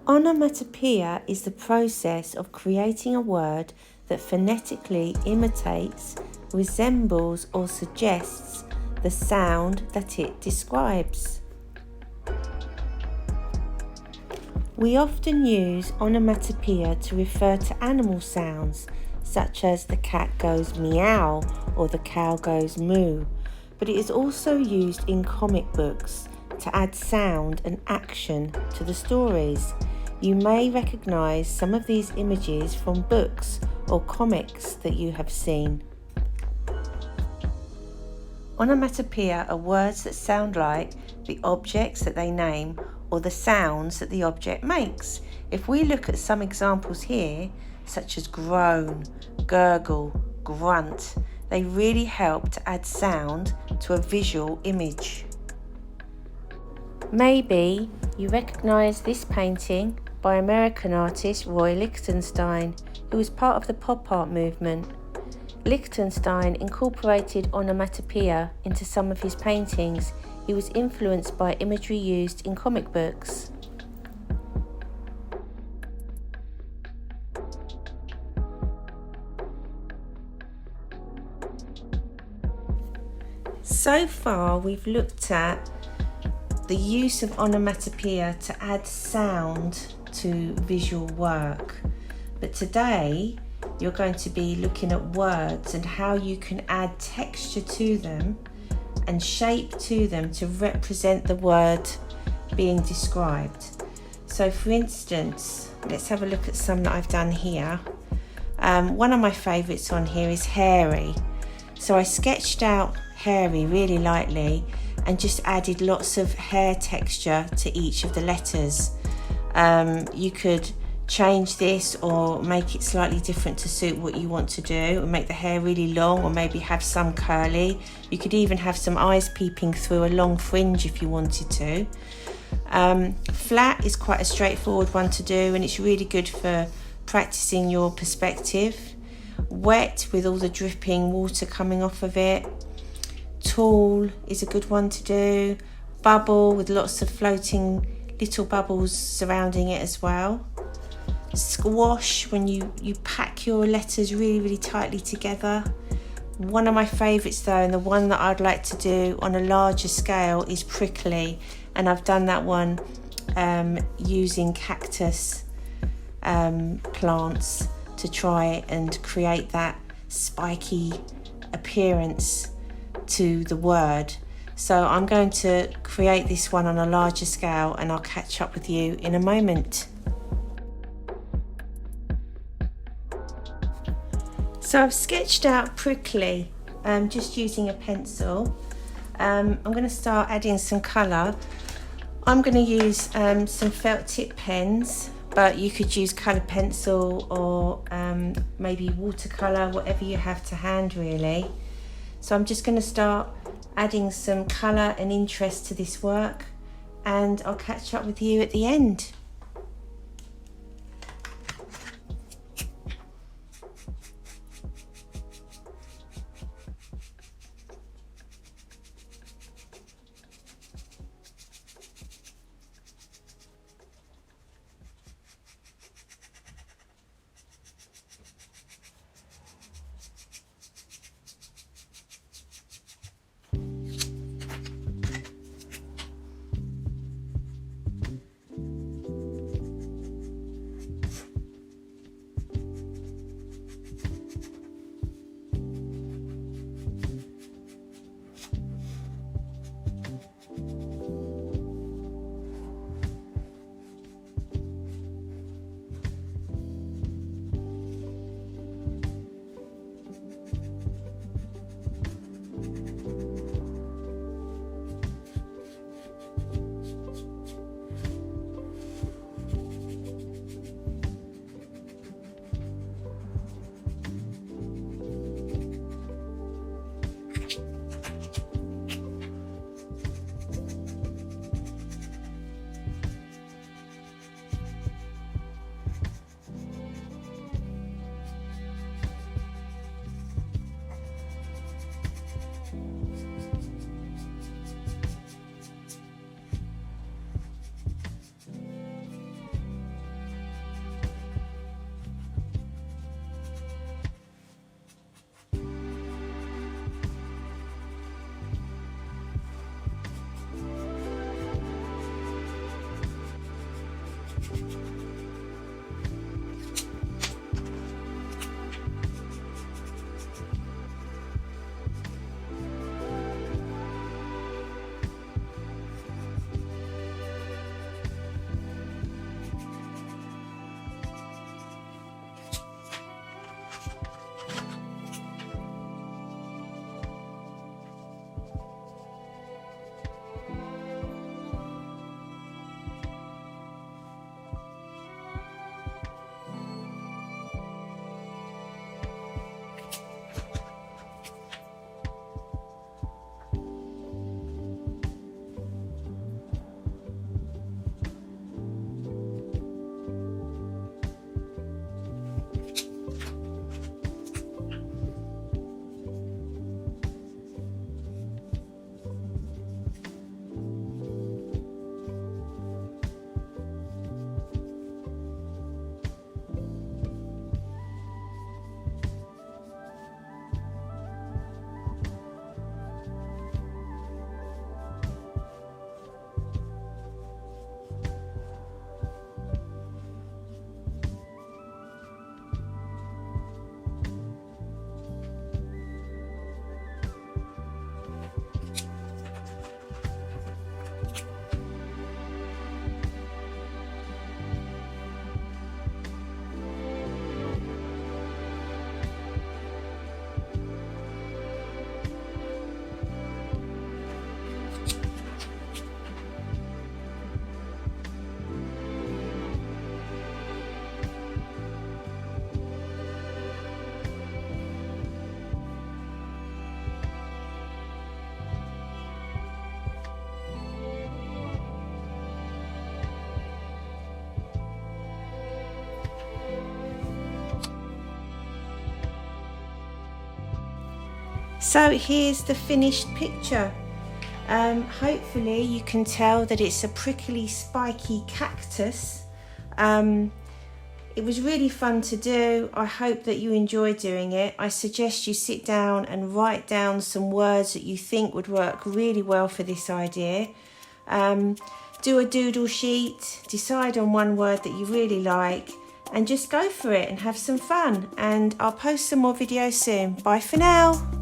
Onomatopoeia is the process of creating a word that phonetically imitates, resembles or suggests the sound that it describes. We often use onomatopoeia to refer to animal sounds, such as the cat goes meow or the cow goes moo, but it is also used in comic books to add sound and action to the stories. You may recognise some of these images from books or comics that you have seen. Onomatopoeia are words that sound like the objects that they name or the sounds that the object makes. If we look at some examples here, such as groan, gurgle, grunt, they really help to add sound to a visual image. Maybe you recognise this painting by American artist Roy Lichtenstein, who was part of the pop art movement. Lichtenstein incorporated onomatopoeia into some of his paintings. He was influenced by imagery used in comic books. So far, we've looked at the use of onomatopoeia to add sound to visual work. But today, you're going to be looking at words and how you can add texture to them and shape to them to represent the word being described. So for instance, let's have a look at some that I've done here. One of my favourites on here is hairy. So I sketched out hairy really lightly and just added lots of hair texture to each of the letters. You could change this or make it slightly different to suit what you want to do and make the hair really long, or maybe have some curly. You could even have some eyes peeping through a long fringe if you wanted to. Flat is quite a straightforward one to do, and it's really good for practicing your perspective. Wet, with all the dripping water coming off of it. Tall is a good one to do. Bubble, with lots of floating little bubbles surrounding it as well. Squash, when you pack your letters really tightly together. One of my favourites though, and the one that I'd like to do on a larger scale, is prickly, and I've done that one using cactus plants to try and create that spiky appearance to the word. So I'm going to create this one on a larger scale, and I'll catch up with you in a moment. So I've sketched out prickly just using a pencil. I'm going to start adding some colour. I'm going to use some felt tip pens, but you could use coloured pencil or maybe watercolour, whatever you have to hand really. So I'm just going to start adding some colour and interest to this work, and I'll catch up with you at the end. So here's the finished picture. Hopefully you can tell that it's a prickly, spiky cactus. It was really fun to do. I hope that you enjoy doing it. I suggest you sit down and write down some words that you think would work really well for this idea. Do a doodle sheet, decide on one word that you really like, and just go for it and have some fun. And I'll post some more videos soon. Bye for now.